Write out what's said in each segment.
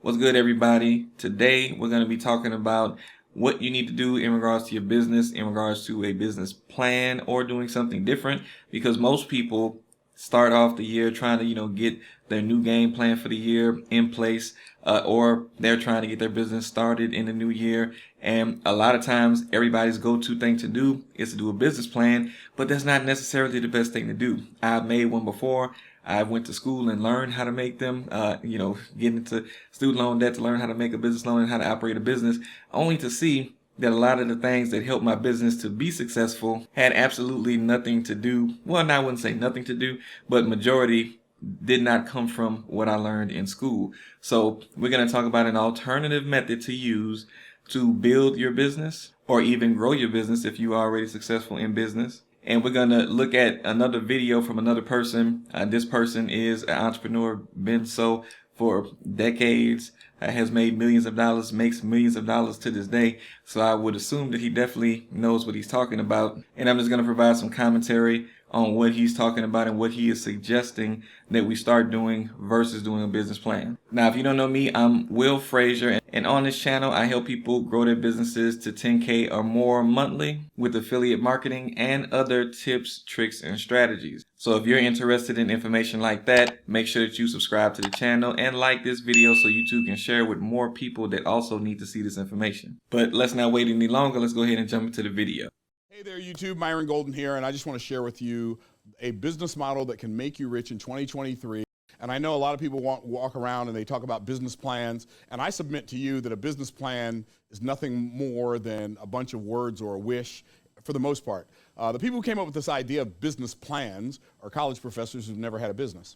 What's good, everybody? Today, we're going to be talking about what you need to do in regards to your business, in regards to a business plan or doing something different, because most people start off the year trying to, get their new game plan for the year in place, or they're trying to get their business started in the new year. And a lot of times, everybody's go-to thing to do is to do a business plan, but that's not necessarily the best thing to do. I've made one before. I went to school and learned how to make them, get into student loan debt to learn how to make a business loan and how to operate a business, only to see that a lot of the things that helped my business to be successful had absolutely nothing to do. Well, I wouldn't say nothing to do, but majority did not come from what I learned in school. So we're going to talk about an alternative method to use to build your business or even grow your business if you are already successful in business. And we're going to look at another video from another person. This person is an entrepreneur, been so for decades, has made millions of dollars, makes millions of dollars to this day. So I would assume that he definitely knows what he's talking about. And I'm just going to provide some commentary on what he's talking about and what he is suggesting that we start doing versus doing a business plan. Now, if you don't know me, I'm Will Frazier, and on this channel, I help people grow their businesses to 10K or more monthly with affiliate marketing and other tips, tricks, and strategies. So if you're interested in information like that, make sure that you subscribe to the channel and like this video so YouTube can share with more people that also need to see this information. But let's not wait any longer. Let's go ahead and jump into the video. Hey there, YouTube. Myron Golden here, and I just want to share with you a business model that can make you rich in 2023. And I know a lot of people walk around and they talk about business plans, and I submit to you that a business plan is nothing more than a bunch of words or a wish for the most part. The people who came up with this idea of business plans are college professors who've never had a business.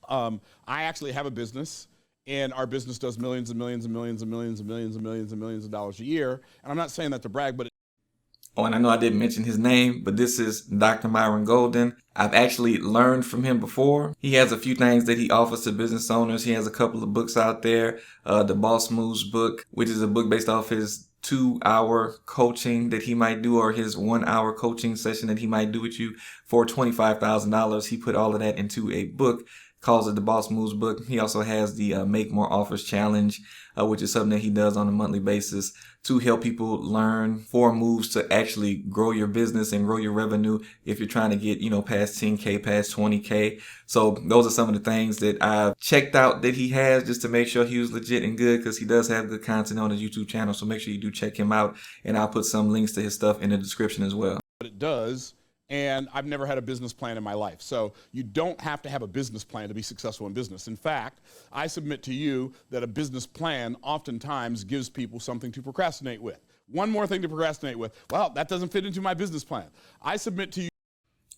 I actually have a business, and our business does millions and millions and millions and millions and millions and millions and millions of dollars a year. And I'm not saying that to brag, but Oh, and I know I didn't mention his name, but this is Dr. Myron Golden. I've actually learned from him before. He has a few things that he offers to business owners. He has a couple of books out there. The Boss Moves book, which is a book based off his 2-hour coaching that he might do, or his 1-hour coaching session that he might do with you for $25,000. He put all of that into a book, calls it the Boss Moves book. He also has the Make More Offers Challenge, which is something that he does on a monthly basis to help people learn 4 moves to actually grow your business and grow your revenue if you're trying to get, past 10K, past 20K. So those are some of the things that I've checked out that he has just to make sure he was legit and good, because he does have good content on his YouTube channel. So make sure you do check him out, and I'll put some links to his stuff in the description as well. it does. And I've never had a business plan in my life. So you don't have to have a business plan to be successful in business. In fact, I submit to you that a business plan oftentimes gives people something to procrastinate with. One more thing to procrastinate with. Well, that doesn't fit into my business plan. I submit to you.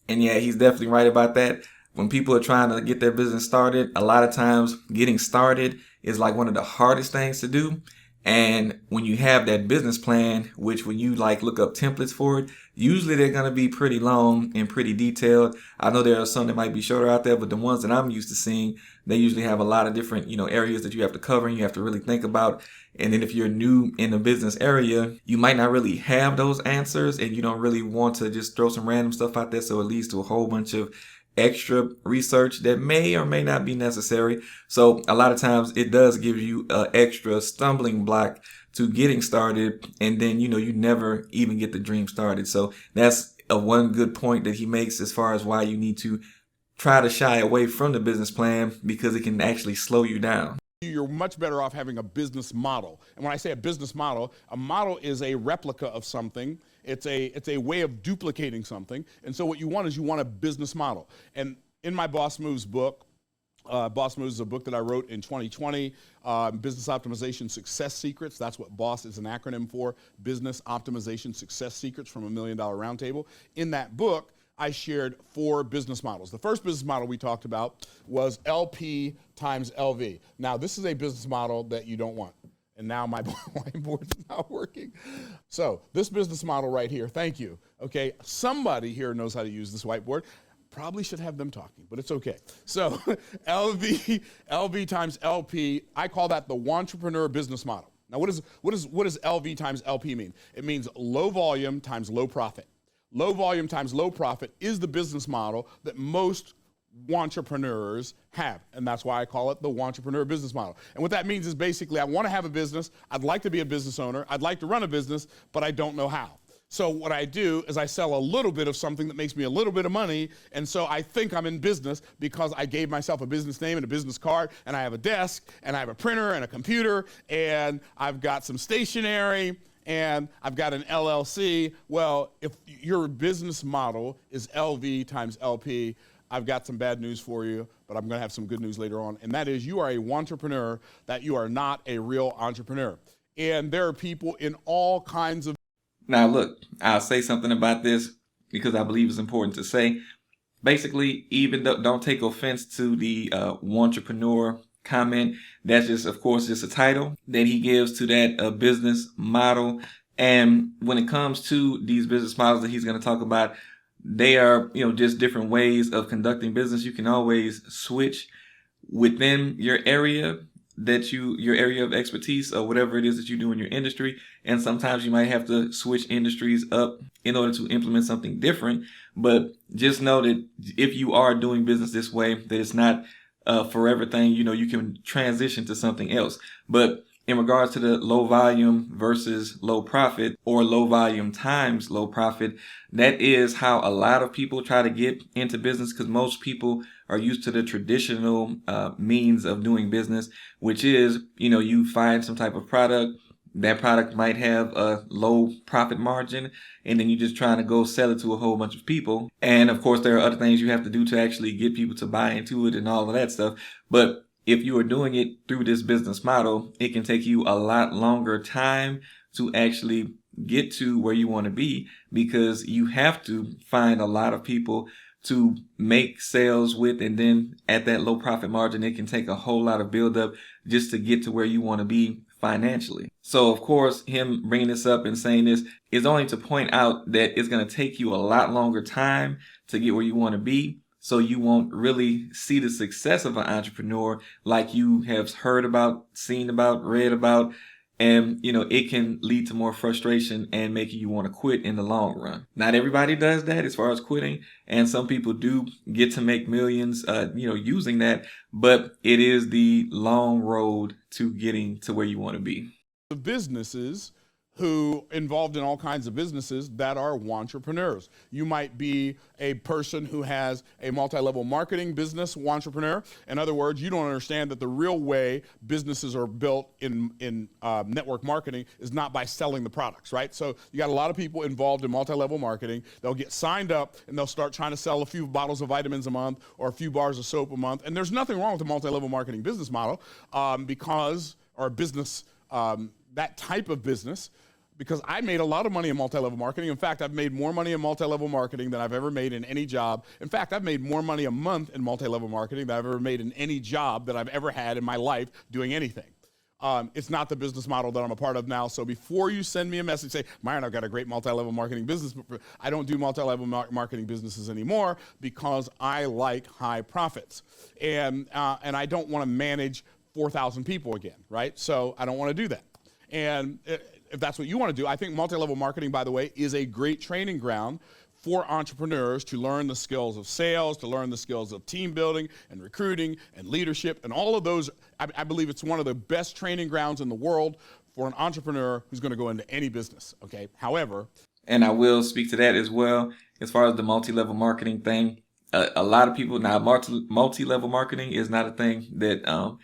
And yeah, he's definitely right about that. When people are trying to get their business started, a lot of times getting started is like one of the hardest things to do. And when you have that business plan, which when you look up templates for it, usually they're going to be pretty long and pretty detailed. I know there are some that might be shorter out there, but the ones that I'm used to seeing, they usually have a lot of different, areas that you have to cover and you have to really think about. And then if you're new in the business area, you might not really have those answers, and you don't really want to just throw some random stuff out there. So it leads to a whole bunch of extra research that may or may not be necessary. So a lot of times it does give you an extra stumbling block to getting started, and then you never even get the dream started. So that's one good point that he makes as far as why you need to try to shy away from the business plan, because it can actually slow you down. You're much better off having a business model. And when I say a business model, a model is a replica of something. It's a way of duplicating something. And so what you want is a business model. And in my Boss Moves book, Boss Moves is a book that I wrote in 2020, Business Optimization Success Secrets. That's what BOSS is an acronym for, Business Optimization Success Secrets from $1 Million Roundtable. In that book, I shared 4 business models. The first business model we talked about was LP times LV. Now, this is a business model that you don't want. And now my whiteboard's not working. So this business model right here, thank you. Okay, somebody here knows how to use this whiteboard. Probably should have them talking, but it's okay. So LV times LP, I call that the Wantrepreneur business model. Now, what does LV times LP mean? It means low volume times low profit. Low volume times low profit is the business model that most entrepreneurs have. And that's why I call it the entrepreneur business model. And what that means is basically I want to have a business. I'd like to be a business owner. I'd like to run a business, but I don't know how. So what I do is I sell a little bit of something that makes me a little bit of money, and so I think I'm in business because I gave myself a business name and a business card, and I have a desk, and I have a printer and a computer, and I've got some stationery, and I've got an LLC. Well, if your business model is LV times LP, I've got some bad news for you, but I'm going to have some good news later on, and that is you are a wantrepreneur, that you are not a real entrepreneur. And there are people in all kinds of. Now, look, I'll say something about this because I believe it's important to say. Basically, even though, don't take offense to the wantrepreneur comment. That's just, of course, just a title that he gives to that business model. And when it comes to these business models that he's going to talk about, they are, just different ways of conducting business. You can always switch within your area your area of expertise or whatever it is that you do in your industry. And sometimes you might have to switch industries up in order to implement something different. But just know that if you are doing business this way, that it's not a forever thing. You can transition to something else. But in regards to the low volume versus low profit, or low volume times low profit, that is how a lot of people try to get into business, because most people are used to the traditional means of doing business, which is, you find some type of product. That product might have a low profit margin, and then you're just trying to go sell it to a whole bunch of people. And of course, there are other things you have to do to actually get people to buy into it and all of that stuff. But if you are doing it through this business model, it can take you a lot longer time to actually get to where you want to be, because you have to find a lot of people to make sales with. And then at that low profit margin, it can take a whole lot of buildup just to get to where you want to be financially. So of course, him bringing this up and saying this is only to point out that it's going to take you a lot longer time to get where you want to be. So you won't really see the success of an entrepreneur like you have heard about, seen about, read about. And, it can lead to more frustration and making you want to quit in the long run. Not everybody does that as far as quitting. And some people do get to make millions, using that. But it is the long road to getting to where you want to be. Businesses who involved in all kinds of businesses that are wantrepreneurs. You might be a person who has a multi-level marketing business wantrepreneur. In other words, you don't understand that the real way businesses are built in network marketing is not by selling the products, right? So you got a lot of people involved in multi-level marketing. They'll get signed up and they'll start trying to sell a few bottles of vitamins a month or a few bars of soap a month. And there's nothing wrong with the multi-level marketing business model that type of business, because I made a lot of money in multi-level marketing. In fact, I've made more money in multi-level marketing than I've ever made in any job. In fact, I've made more money a month in multi-level marketing than I've ever made in any job that I've ever had in my life doing anything. It's not the business model that I'm a part of now. So before you send me a message, say, Myron, I've got a great multi-level marketing business. I don't do multi-level marketing businesses anymore because I like high profits. And I don't want to manage 4,000 people again, right? So I don't want to do that. And if that's what you want to do, I think multi-level marketing, by the way, is a great training ground for entrepreneurs to learn the skills of sales, to learn the skills of team building and recruiting and leadership and all of those. I believe it's one of the best training grounds in the world for an entrepreneur who's going to go into any business, okay? However, and I will speak to that as well, as far as the multi-level marketing thing. A lot of people, now multi-level marketing is not a thing that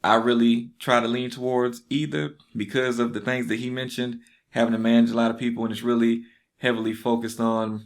I really try to lean towards either, because of the things that he mentioned, having to manage a lot of people, and it's really heavily focused on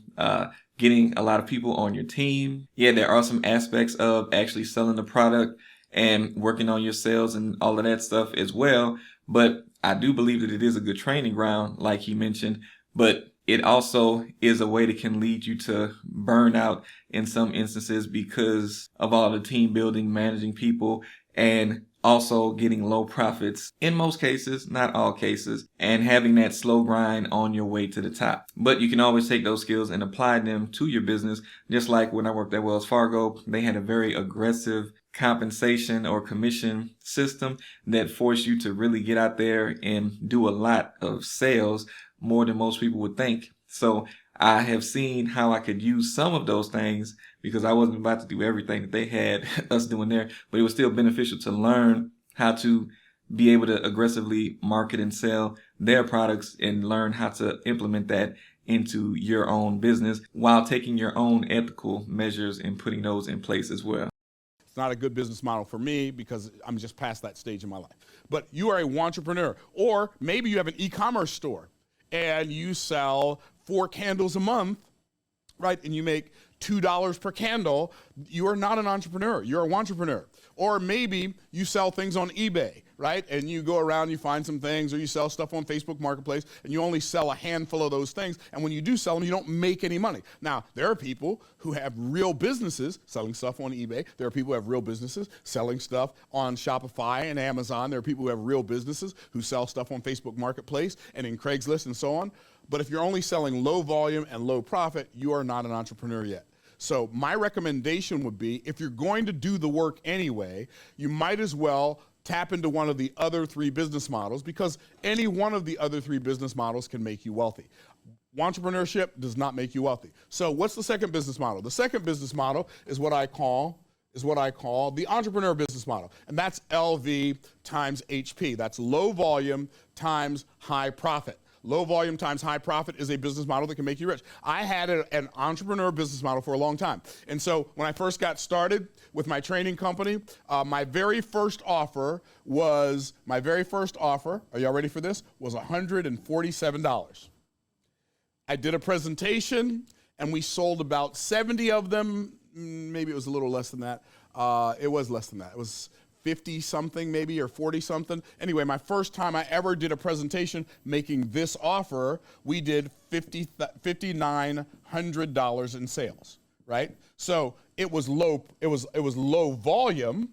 getting a lot of people on your team. Yeah, there are some aspects of actually selling the product and working on your sales and all of that stuff as well. But I do believe that it is a good training ground, like he mentioned, but it also is a way that can lead you to burnout in some instances because of all the team building, managing people, and also getting low profits in most cases, not all cases, and having that slow grind on your way to the top. But you can always take those skills and apply them to your business. Just like when I worked at Wells Fargo, they had a very aggressive compensation or commission system that forced you to really get out there and do a lot of sales, more than most people would think. So I have seen how I could use some of those things because I wasn't about to do everything that they had us doing there, but it was still beneficial to learn how to be able to aggressively market and sell their products and learn how to implement that into your own business while taking your own ethical measures and putting those in place as well. It's not a good business model for me because I'm just past that stage in my life. But you are a entrepreneur, or maybe you have an e-commerce store and you sell 4 candles a month, right? And you make $2 per candle. You are not an entrepreneur. You're a wantrepreneur. Or maybe you sell things on eBay, right? And you go around, you find some things, or you sell stuff on Facebook Marketplace, and you only sell a handful of those things. And when you do sell them, you don't make any money. Now, there are people who have real businesses selling stuff on eBay. There are people who have real businesses selling stuff on Shopify and Amazon. There are people who have real businesses who sell stuff on Facebook Marketplace and in Craigslist and so on. But if you're only selling low volume and low profit, you are not an entrepreneur yet. So my recommendation would be, if you're going to do the work anyway, you might as well tap into one of the other 3 business models, because any one of the other 3 business models can make you wealthy. Entrepreneurship does not make you wealthy. So what's the second business model? The second business model is what I call the entrepreneur business model. And that's LV times HP. That's low volume times high profit. Low volume times high profit is a business model that can make you rich. I had an entrepreneur business model for a long time. And so when I first got started with my training company, my very first offer, are y'all ready for this? Was $147. I did a presentation and we sold about 70 of them. Maybe it was a little less than that. It was less than that. It was 50 something maybe, or 40 something. Anyway, my first time I ever did a presentation making this offer, we did $5,900 in sales, right? So it was low volume,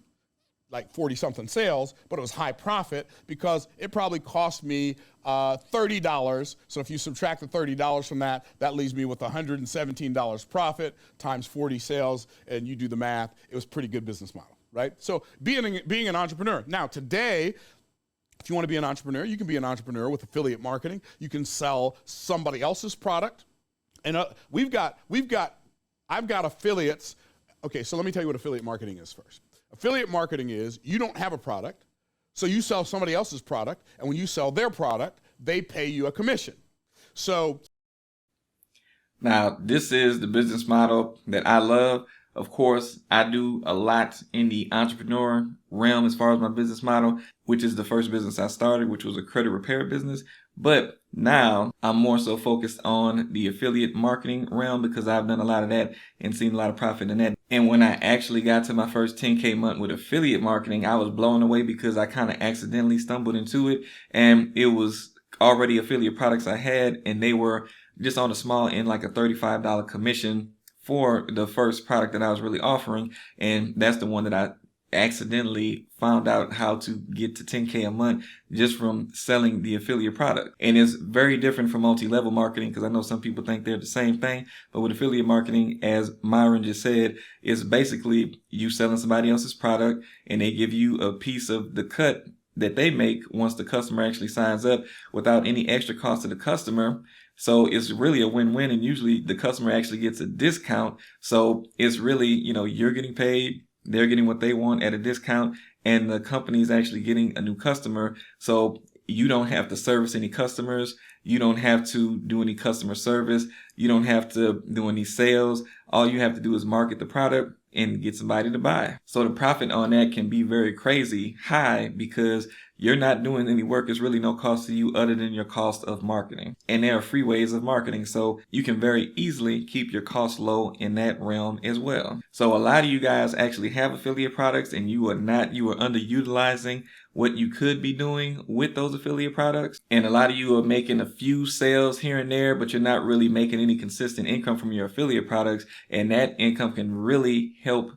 like 40 something sales, but it was high profit because it probably cost me $30. So if you subtract the $30 from that, that leaves me with $117 profit times 40 sales, and you do the math. It was a pretty good business model. Right? So being an entrepreneur. Now today, if you want to be an entrepreneur, you can be an entrepreneur with affiliate marketing. You can sell somebody else's product. And I've got affiliates. Okay, so let me tell you what affiliate marketing is first. Affiliate marketing is, you don't have a product, so you sell somebody else's product, and when you sell their product, they pay you a commission. So now, this is the business model that I love. Of course, I do a lot in the entrepreneur realm as far as my business model, which is the first business I started, which was a credit repair business. But now I'm more so focused on the affiliate marketing realm because I've done a lot of that and seen a lot of profit in that. And when I actually got to my first 10K month with affiliate marketing, I was blown away because I kind of accidentally stumbled into it. And it was already affiliate products I had, and they were just on the small end, like a $35 commission for the first product that I was really offering. And that's the one that I accidentally found out how to get to 10K a month just from selling the affiliate product. And it's very different from multi-level marketing, because I know some people think they're the same thing. But with affiliate marketing, as Myron just said, is basically you selling somebody else's product and they give you a piece of the cut that they make once the customer actually signs up without any extra cost to the customer. So it's really a win-win, and usually the customer actually gets a discount. So it's really, you're getting paid, they're getting what they want at a discount, and the company is actually getting a new customer. So you don't have to service any customers. You don't have to do any customer service. You don't have to do any sales. All you have to do is market the product and get somebody to buy. So the profit on that can be very crazy high because you're not doing any work. It's really no cost to you other than your cost of marketing. And there are free ways of marketing, so you can very easily keep your costs low in that realm as well. So a lot of you guys actually have affiliate products, and you are underutilizing what you could be doing with those affiliate products. And a lot of you are making a few sales here and there, but you're not really making any consistent income from your affiliate products. And that income can really help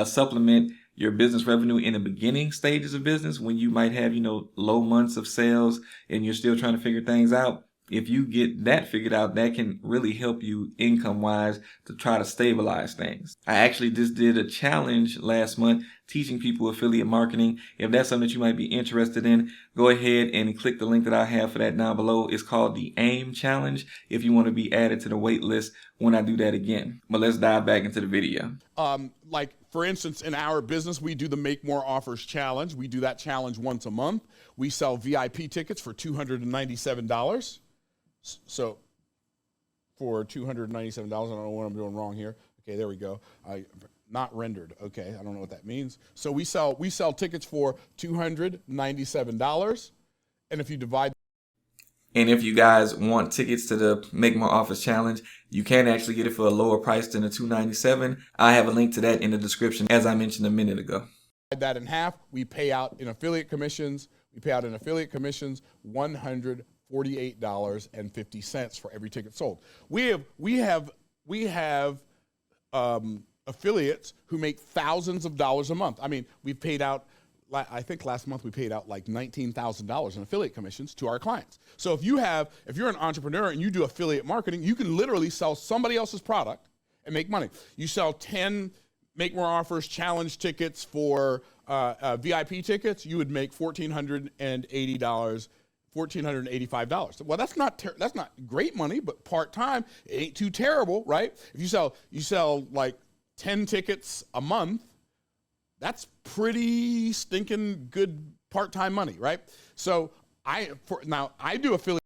supplement your business revenue in the beginning stages of business when you might have, low months of sales and you're still trying to figure things out. If you get that figured out, that can really help you income wise to try to stabilize things. I actually just did a challenge last month teaching people affiliate marketing. If that's something that you might be interested in, go ahead and click the link that I have for that down below. It's called the AIM Challenge if you want to be added to the wait list when I do that again. But let's dive back into the video. Like for instance, in our business, we do the Make More Offers Challenge. We do that challenge once a month. We sell VIP tickets for $297. So for $297, I don't know what I'm doing wrong here. Okay, there we go. Not rendered. Okay, I don't know what that means. So we sell tickets for $297, and if you divide. And if you guys want tickets to the Make More Offers Challenge, you can actually get it for a lower price than the $297. I have a link to that in the description, as I mentioned a minute ago. That in half, we pay out in affiliate commissions. We pay out in affiliate commissions $148.50 for every ticket sold. We have affiliates who make thousands of dollars a month. I mean, we've paid out, I think last month we paid out like $19,000 in affiliate commissions to our clients. So if you're an entrepreneur and you do affiliate marketing, you can literally sell somebody else's product and make money. You sell 10 Make More Offers Challenge tickets for VIP tickets, you would make $1,485. Well, that's not great money, but part-time, it ain't too terrible, right? If you sell like 10 tickets a month, that's pretty stinking good part-time money, right? So now I do affiliate.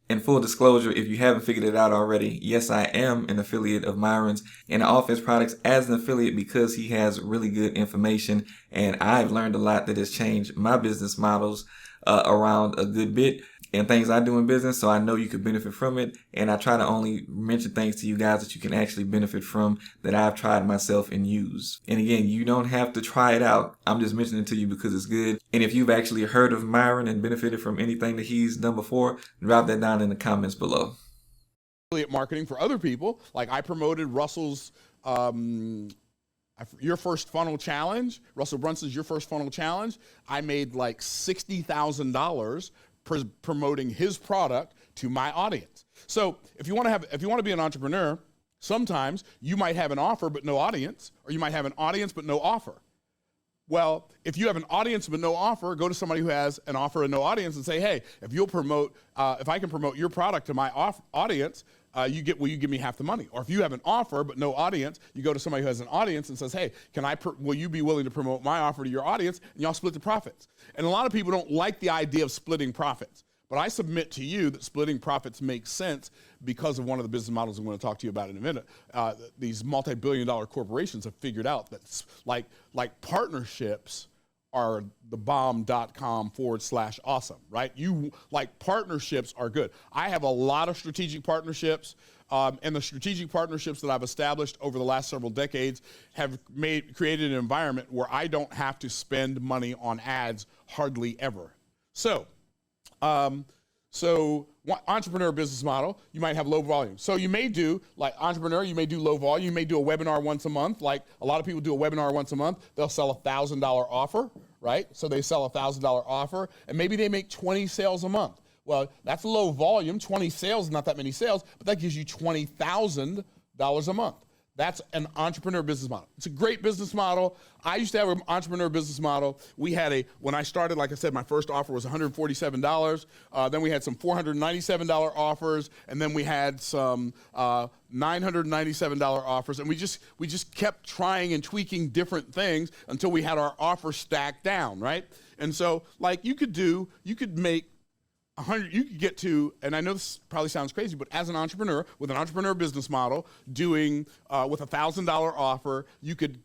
In full disclosure, if you haven't figured it out already, yes, I am an affiliate of Myron's, and I offer his products as an affiliate because he has really good information, and I've learned a lot that has changed my business models around a good bit and things I do in business, so I know you could benefit from it, and I try to only mention things to you guys that you can actually benefit from that I've tried myself and use. And again, you don't have to try it out. I'm just mentioning it to you because it's good. And if you've actually heard of Myron and benefited from anything that he's done before, drop that down in the comments below. Affiliate marketing for other people, like I promoted Russell's Your First Funnel Challenge. Russell Brunson's Your First Funnel Challenge. I made like $60,000 promoting his product to my audience. So if you want to be an entrepreneur, sometimes you might have an offer but no audience, or you might have an audience but no offer. Well, if you have an audience but no offer, go to somebody who has an offer and no audience and say, hey, if I can promote your product to my audience, will you give me half the money? Or if you have an offer but no audience, you go to somebody who has an audience and says, hey, will you be willing to promote my offer to your audience? And y'all split the profits. And a lot of people don't like the idea of splitting profits. But I submit to you that splitting profits makes sense because of one of the business models I'm going to talk to you about in a minute. These multi-billion-dollar corporations have figured out that like partnerships are the bomb.com/awesome, right? Partnerships are good. I have a lot of strategic partnerships, and the strategic partnerships that I've established over the last several decades have created an environment where I don't have to spend money on ads hardly ever. So entrepreneur business model, you might have low volume. So you may do, like entrepreneur, you may do low volume. You may do a webinar once a month. Like a lot of people do a webinar once a month. They'll sell a $1,000 offer, right? So they sell a $1,000 offer, and maybe they make 20 sales a month. Well, that's low volume. 20 sales, not that many sales, but that gives you $20,000 a month. That's an entrepreneur business model. It's a great business model. I used to have an entrepreneur business model. When I started, like I said, my first offer was $147. Then we had some $497 offers, and then we had some $997 offers, and we just kept trying and tweaking different things until we had our offer stacked down, right? And so, like you could make you could get to, and I know this probably sounds crazy, but as an entrepreneur, with an entrepreneur business model, doing with a $1,000 offer, you could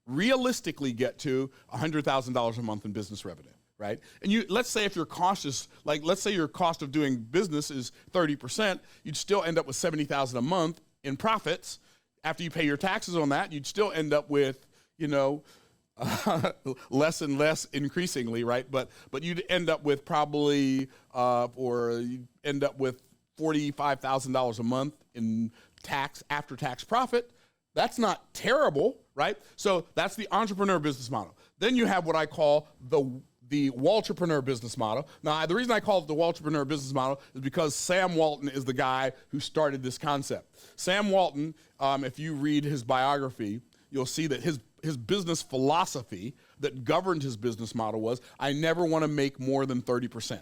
realistically get to $100,000 a month in business revenue, right? And let's say if your cost is, let's say your cost of doing business is 30%, you'd still end up with $70,000 a month in profits. After you pay your taxes on that, you'd still end up with, less and less increasingly, right? But you'd end up with probably, or you'd end up with $45,000 a month in after-tax profit. That's not terrible, right? So that's the entrepreneur business model. Then you have what I call the Waltrepreneur business model. Now, the reason I call it the Waltrepreneur business model is because Sam Walton is the guy who started this concept. Sam Walton, if you read his biography, you'll see that his business philosophy that governed his business model was, I never want to make more than 30%.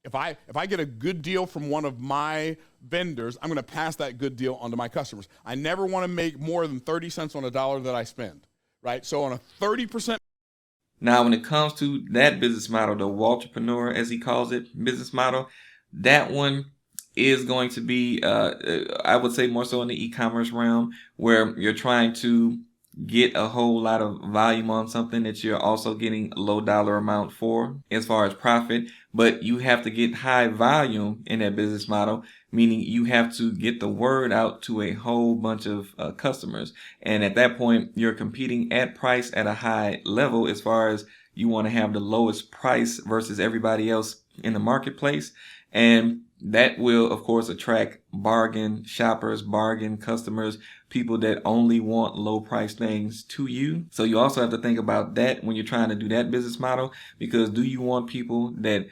If I get a good deal from one of my vendors, I'm going to pass that good deal on to my customers. I never want to make more than 30 cents on a dollar that I spend, right? So on a 30%. Now, when it comes to that business model, the Waltrepreneur, as he calls it, business model, that one is going to be, I would say more so in the e-commerce realm, where you're trying to get a whole lot of volume on something that you're also getting a low dollar amount for as far as profit, but you have to get high volume in that business model, meaning you have to get the word out to a whole bunch of customers. And at that point, you're competing at price at a high level as far as you want to have the lowest price versus everybody else in the marketplace. And that will, of course, attract bargain shoppers, bargain customers, people that only want low price things to you. So you also have to think about that when you're trying to do that business model, because do you want people that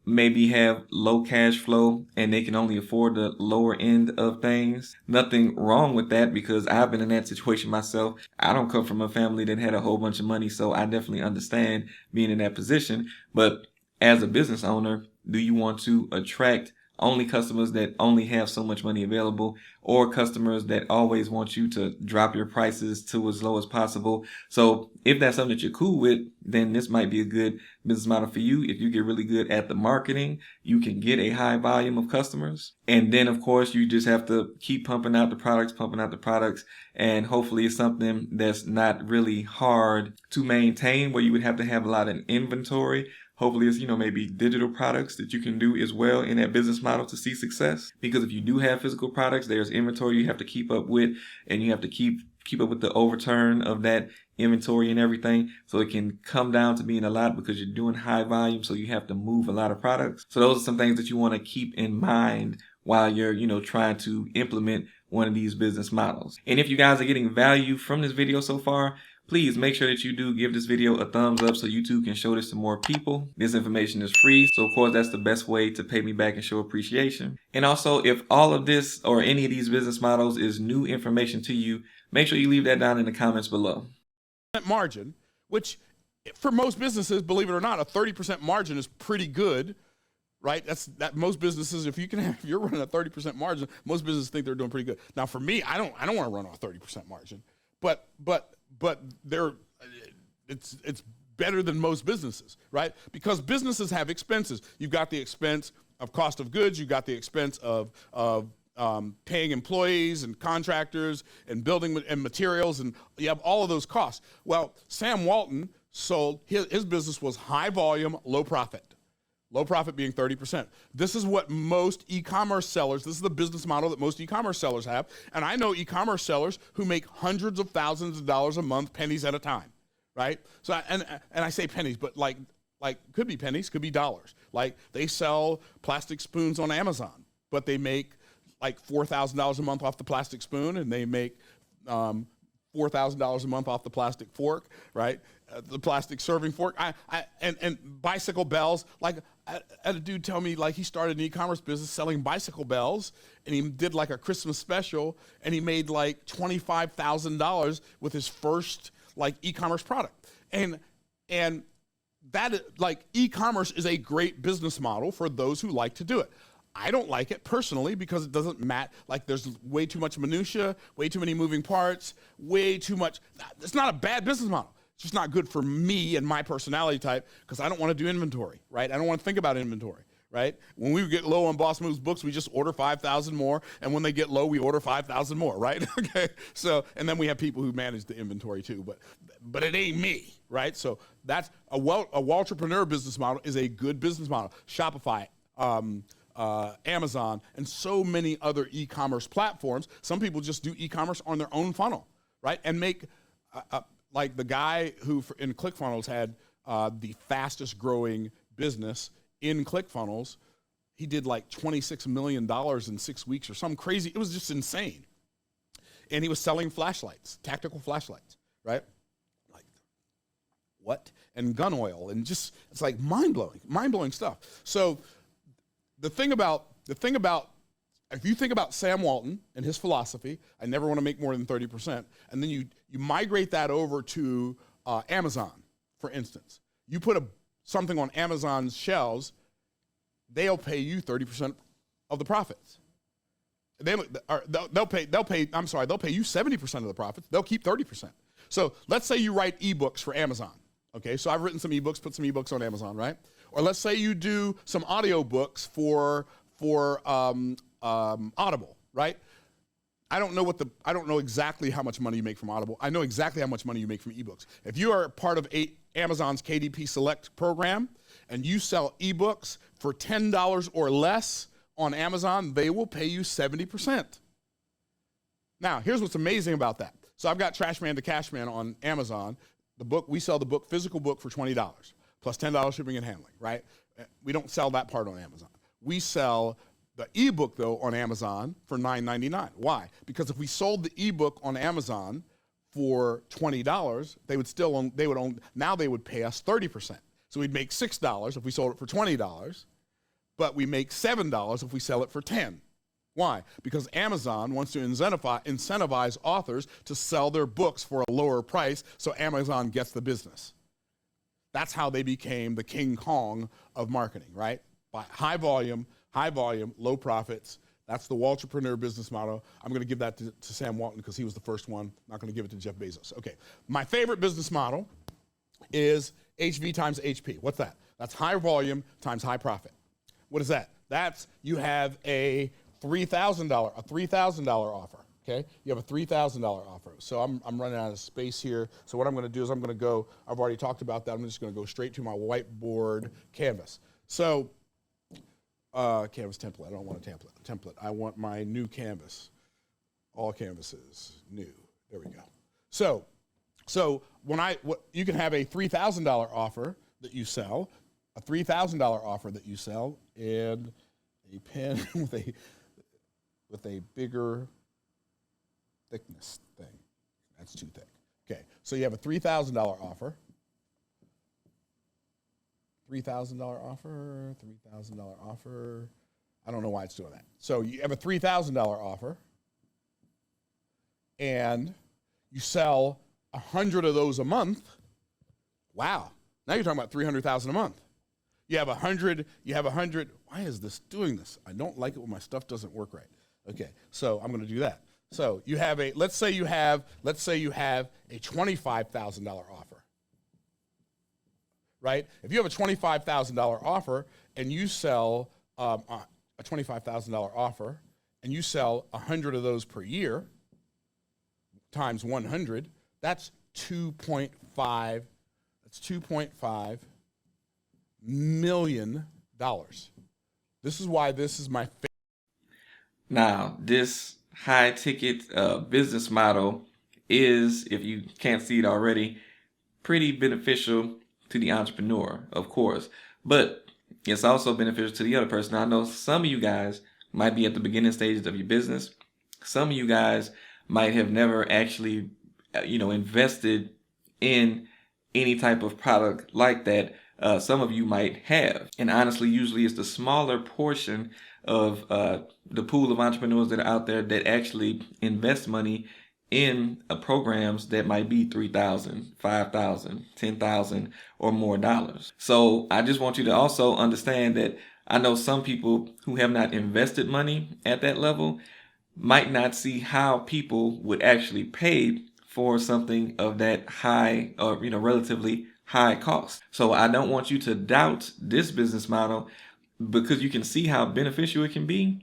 maybe have low cash flow and they can only afford the lower end of things? Nothing wrong with that, because I've been in that situation myself. I don't come from a family that had a whole bunch of money, so I definitely understand being in that position. But as a business owner, do you want to attract only customers that only have so much money available, or customers that always want you to drop your prices to as low as possible? So if that's something that you're cool with, then this might be a good business model for you. If you get really good at the marketing, you can get a high volume of customers. And then, of course, you just have to keep pumping out the products. And hopefully it's something that's not really hard to maintain, where you would have to have a lot of inventory. Hopefully it's, maybe digital products that you can do as well in that business model to see success. Because if you do have physical products, there's inventory you have to keep up with, and you have to keep up with the overturn of that inventory and everything. So it can come down to being a lot because you're doing high volume. So you have to move a lot of products. So those are some things that you want to keep in mind while you're, trying to implement one of these business models. And if you guys are getting value from this video so far, please make sure that you do give this video a thumbs up so YouTube can show this to more people. This information is free, so of course that's the best way to pay me back and show appreciation. And also, if all of this or any of these business models is new information to you, make sure you leave that down in the comments below. Margin, which for most businesses, believe it or not, a 30% margin is pretty good, right? That most businesses, if you're running a 30% margin, most businesses think they're doing pretty good. Now for me, I don't want to run on a 30% margin, but it's better than most businesses, right? Because businesses have expenses. You've got the expense of cost of goods. You've got the expense of paying employees and contractors and building and materials, and you have all of those costs. Well, Sam Walton sold, his business was high volume, low profit. Low profit being 30%. This is what most e-commerce sellers, this is the business model that most e-commerce sellers have. And I know e-commerce sellers who make hundreds of thousands of dollars a month, pennies at a time, right? So, and I say pennies, but like could be pennies, could be dollars. Like they sell plastic spoons on Amazon, but they make like $4,000 a month off the plastic spoon, and they make $4,000 a month off the plastic fork, right? The plastic serving fork. And bicycle bells. Like I had a dude tell me, like, he started an e-commerce business selling bicycle bells, and he did like a Christmas special, and he made like $25,000 with his first like e-commerce product. And that, like, e-commerce is a great business model for those who like to do it. I don't like it personally because it doesn't matter. Like, there's way too much minutia, way too many moving parts, way too much. It's not a bad business model. It's just not good for me and my personality type, because I don't want to do inventory, right? I don't want to think about inventory, right? When we get low on Boss Moves books, we just order 5,000 more, and when they get low, we order 5,000 more, right? Okay. So, and then we have people who manage the inventory too, but it ain't me, right? So that's a Waltrepreneur business model is a good business model. Shopify, Amazon, and so many other e-commerce platforms. Some people just do e-commerce on their own funnel, right? And make, like the guy who in ClickFunnels had the fastest growing business in ClickFunnels, he did like $26 million in 6 weeks or something crazy. It was just insane. And he was selling flashlights, tactical flashlights, right? Like, what? and gun oil, and just, it's like mind-blowing stuff. So the thing about, if you think about Sam Walton and his philosophy, I never want to make more than 30%, and then you migrate that over to Amazon, for instance. You put something on Amazon's shelves, they'll pay you 30% of the profits. They'll pay you 70% of the profits. They'll keep 30%. So let's say you write ebooks for Amazon. Okay, so I've written some ebooks, put some ebooks on Amazon, right? Or let's say you do some audio books for Audible, right? I don't know exactly how much money you make from Audible. I know exactly how much money you make from ebooks. If you are part of Amazon's KDP Select program and you sell ebooks for $10 or less on Amazon, they will pay you 70%. Now, here's what's amazing about that. So I've got Trashman to Cashman on Amazon. We sell the physical book for $20 plus $10 shipping and handling, right? We don't sell that part on Amazon. We sell the ebook though on Amazon for $9.99. Why? Because if we sold the ebook on Amazon for $20, they would pay us 30%. So we'd make $6 if we sold it for $20, but we make $7 if we sell it for $10. Why? Because Amazon wants to incentivize authors to sell their books for a lower price, so Amazon gets the business. That's how they became the King Kong of marketing, right? By high volume, low profits. That's the Waltrepreneur business model. I'm going to give that to Sam Walton because he was the first one. I'm not going to give it to Jeff Bezos. Okay, my favorite business model is HV times HP. What's that? That's high volume times high profit. What is that? That's, you have a $3,000 offer, okay? You have a $3,000 offer. So I'm running out of space here. So what I'm going to do is I've already talked about that. I'm just going to go straight to my whiteboard canvas. So canvas template. I don't want a template. I want my new canvas. All canvases, new. There we go. So you can have a $3,000 offer that you sell, and a pen with a bigger thickness thing. That's too thick. Okay, so you have a $3,000 offer. $3,000 offer. I don't know why it's doing that. So you have a $3,000 offer, and you sell 100 of those a month. Wow. Now you're talking about $300,000 a month. You have 100. Why is this doing this? I don't like it when my stuff doesn't work right. Okay, so I'm going to do that. So you have let's say you have a $25,000 offer. Right? If you have a $25,000 offer and you sell a $25,000 offer and you sell 100 of those per year times 100, that's $2.5 million. This is why this is my favorite. Now, this high ticket business model is, if you can't see it already, pretty beneficial to the entrepreneur, of course, but it's also beneficial to the other person. Now, I know some of you guys might be at the beginning stages of your business. Some of you guys might have never actually, invested in any type of product like that. Some of you might have. And honestly, usually it's the smaller portion of the pool of entrepreneurs that are out there that actually invest money in programs that might be $3,000, $5,000, $10,000 or more dollars. So I just want you to also understand that I know some people who have not invested money at that level might not see how people would actually pay for something of that high or relatively high cost. So I don't want you to doubt this business model because you can see how beneficial it can be.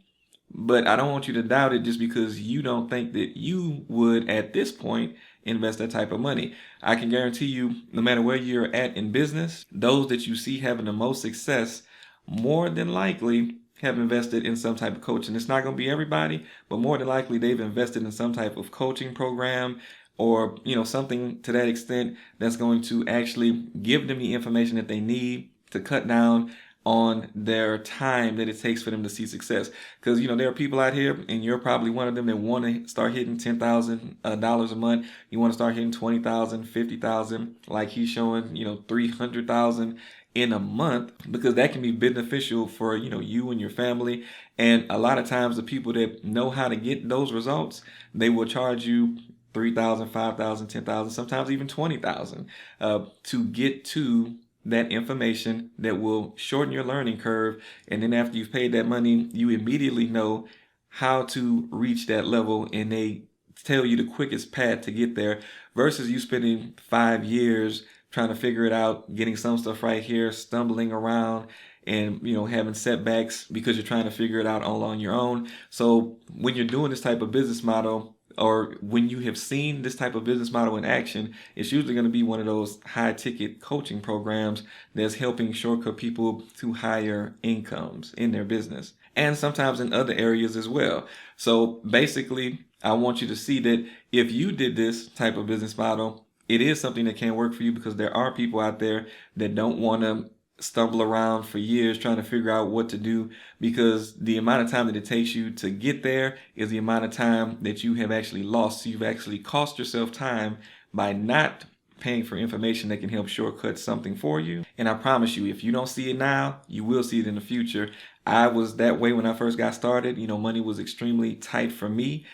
But I don't want you to doubt it just because you don't think that you would, at this point, invest that type of money. I can guarantee you, no matter where you're at in business, those that you see having the most success, more than likely have invested in some type of coaching. It's not going to be everybody, but more than likely they've invested in some type of coaching program or, something to that extent that's going to actually give them the information that they need to cut down on their time that it takes for them to see success. Because, there are people out here, and you're probably one of them, that want to start hitting $10,000 a month. You want to start hitting 20,000, 50,000, like he's showing, 300,000 in a month, because that can be beneficial for, you and your family. And a lot of times the people that know how to get those results, they will charge you 3,000, 5,000, 10,000, sometimes even 20,000 to get to that information that will shorten your learning curve. And then after you've paid that money, you immediately know how to reach that level, and they tell you the quickest path to get there, versus you spending 5 years trying to figure it out, getting some stuff right here, stumbling around, and having setbacks because you're trying to figure it out all on your own. So when you're doing this type of business model, or when you have seen this type of business model in action, it's usually going to be one of those high ticket coaching programs that's helping shortcut people to higher incomes in their business, and sometimes in other areas as well. So basically, I want you to see that if you did this type of business model, it is something that can work for you, because there are people out there that don't want to stumble around for years trying to figure out what to do, because the amount of time that it takes you to get there is the amount of time that you have actually lost. So you've actually cost yourself time by not paying for information that can help shortcut something for you. And I promise you, if you don't see it now, you will see it in the future. I was that way when I first got started. Money was extremely tight for me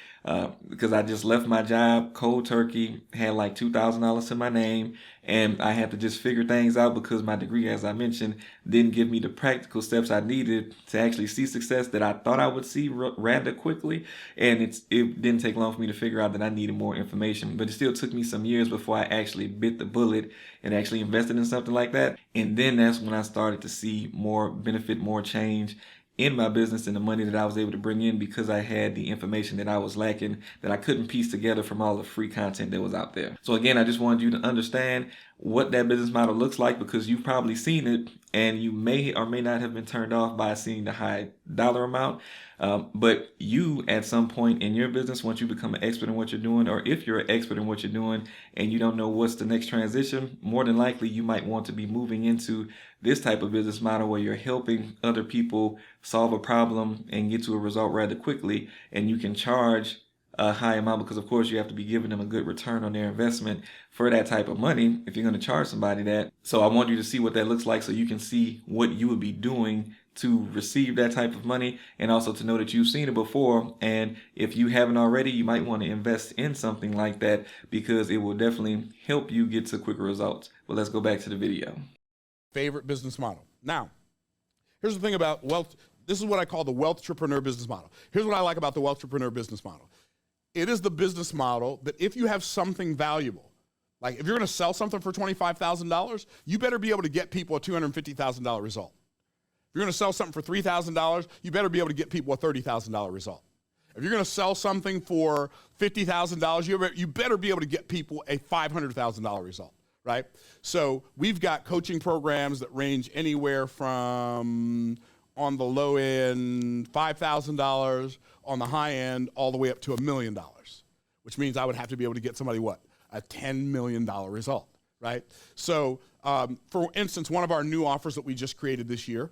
because I just left my job cold turkey, had like $2,000 to my name, and I had to just figure things out, because my degree, as I mentioned, didn't give me the practical steps I needed to actually see success that I thought I would see rather quickly. And it didn't take long for me to figure out that I needed more information, but it still took me some years before I actually bit the bullet and actually invested in something like that. And then that's when I started to see more benefit, more change in my business, and the money that I was able to bring in, because I had the information that I was lacking, that I couldn't piece together from all the free content that was out there. So again, I just wanted you to understand what that business model looks like, because you've probably seen it, and you may or may not have been turned off by seeing the high dollar amount. But you, at some point in your business, once you become an expert in what you're doing, or if you're an expert in what you're doing and you don't know what's the next transition, more than likely you might want to be moving into this type of business model where you're helping other people solve a problem and get to a result rather quickly, and you can charge a high amount, because of course you have to be giving them a good return on their investment for that type of money if you're going to charge somebody that. So I want you to see what that looks like, so you can see what you would be doing to receive that type of money, and also to know that you've seen it before. And if you haven't already, you might want to invest in something like that, because it will definitely help you get to quicker results. But let's go back to the video. Favorite business model. Now, here's the thing about wealth. This is what I call the wealth-trepreneur business model. Here's what I like about the wealth-trepreneur business model. It is the business model that if you have something valuable, like if you're going to sell something for $25,000, you better be able to get people a $250,000 result. If you're going to sell something for $3,000, you better be able to get people a $30,000 result. If you're going to sell something for $50,000, you better be able to get people a $500,000 result, right? So we've got coaching programs that range anywhere from, on the low end, $5,000, on the high end, all the way up to $1 million, which means I would have to be able to get somebody what? A $10 million result, right? So for instance, one of our new offers that we just created this year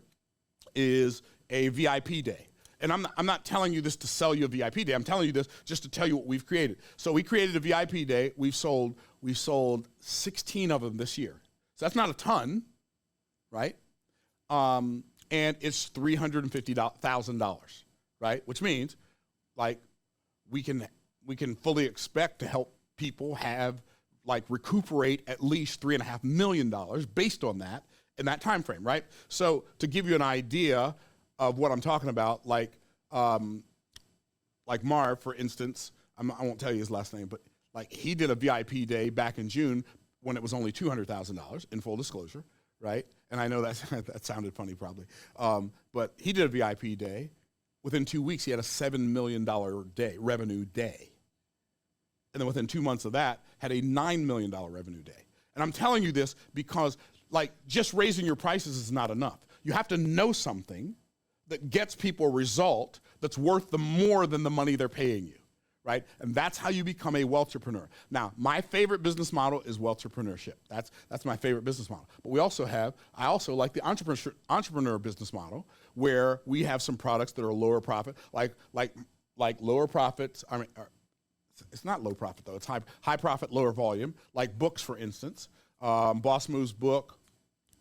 is a VIP day. And I'm not telling you this to sell you a VIP day. I'm telling you this just to tell you what we've created. So we created a VIP day. We've sold 16 of them this year. So that's not a ton, right? And it's $350,000, right? Which means, like, we can fully expect to help people have, like, recuperate at least $3.5 million based on that in that time frame, right? So to give you an idea of what I'm talking about, like Marv, for instance, I won't tell you his last name, but like he did a VIP day back in June when it was only $200,000, in full disclosure, right? And I know that sounded funny probably, but he did a VIP day. Within 2 weeks, he had a $7 million revenue day. And then within 2 months of that, had a $9 million revenue day. And I'm telling you this because, like, just raising your prices is not enough. You have to know something that gets people a result that's worth more than the money they're paying you, right? And that's how you become a wealthtrepreneur. Now, my favorite business model is wealthpreneurship. That's my favorite business model. But I also like the entrepreneur business model, where we have some products that are lower profit, like lower profits. It's not low profit though. It's high profit, lower volume, like books, for instance. Boss Moves book,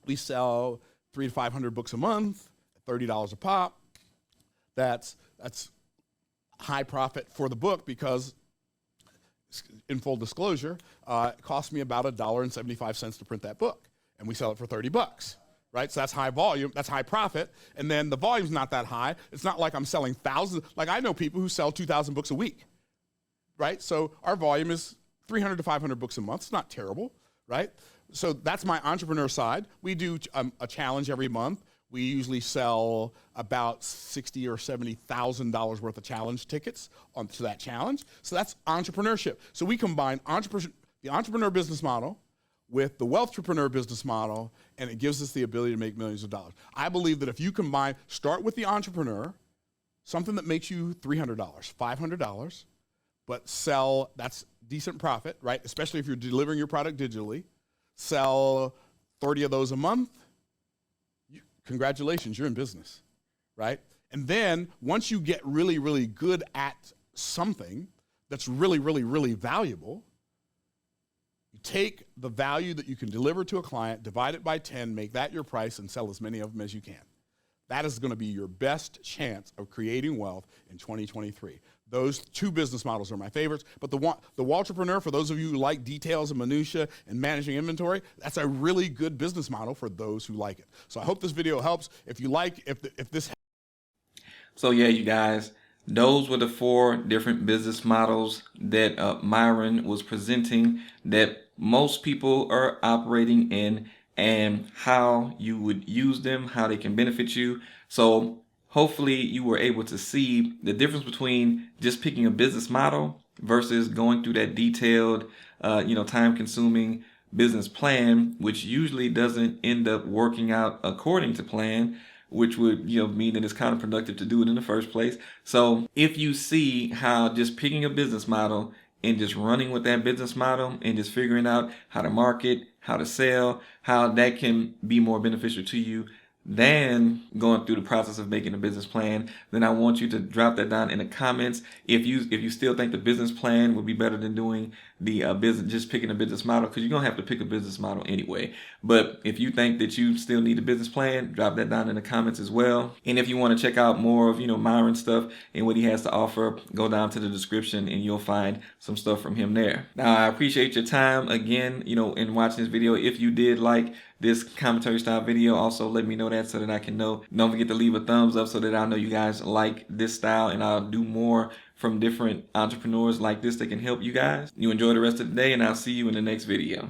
we sell 300 to 500 books a month, $30 a pop. That's high profit for the book because, in full disclosure, it cost me about $1.75 to print that book, and we sell it for $30, right? So that's high volume, that's high profit, and then the volume's not that high. It's not like I'm selling thousands. Like, I know people who sell 2,000 books a week, right? So our volume is 300 to 500 books a month. It's not terrible, right? So that's my entrepreneur side. We do a challenge every month. We usually sell about $60,000 or $70,000 worth of challenge tickets to that challenge. So that's entrepreneurship. So we combine the entrepreneur business model with the wealthtrepreneur business model, and it gives us the ability to make millions of dollars. I believe that if you start with the entrepreneur, something that makes you $300, $500, but sell, that's decent profit, right? Especially if you're delivering your product digitally, sell 30 of those a month, congratulations, you're in business, right? And then once you get really, really good at something that's really, really, really valuable, you take the value that you can deliver to a client, divide it by 10, make that your price, and sell as many of them as you can. That is going to be your best chance of creating wealth in 2023. Those two business models are my favorites, but the Wealthtrepreneur, for those of you who like details and minutia and managing inventory, that's a really good business model for those who like it. So I hope this video helps. If this. So yeah, you guys, those were the 4 different business models that Myron was presenting that most people are operating in, and how you would use them, how they can benefit you. So hopefully you were able to see the difference between just picking a business model versus going through that detailed, time-consuming business plan, which usually doesn't end up working out according to plan, which would mean that it's counterproductive to do it in the first place. So if you see how just picking a business model and just running with that business model and just figuring out how to market, how to sell, how that can be more beneficial to you than going through the process of making a business plan, then I want you to drop that down in the comments. If you still think the business plan would be better than doing the business, just picking a business model, because you're gonna have to pick a business model anyway. But if you think that you still need a business plan, drop that down in the comments as well. And if you want to check out more of Myron's stuff and what he has to offer, go down to the description and you'll find some stuff from him there. Now, I appreciate your time again, in watching this video. If you did like this commentary style video, also let me know that so that I can know. Don't forget to leave a thumbs up so that I know you guys like this style, and I'll do more from different entrepreneurs like this that can help you guys. You enjoy the rest of the day, and I'll see you in the next video.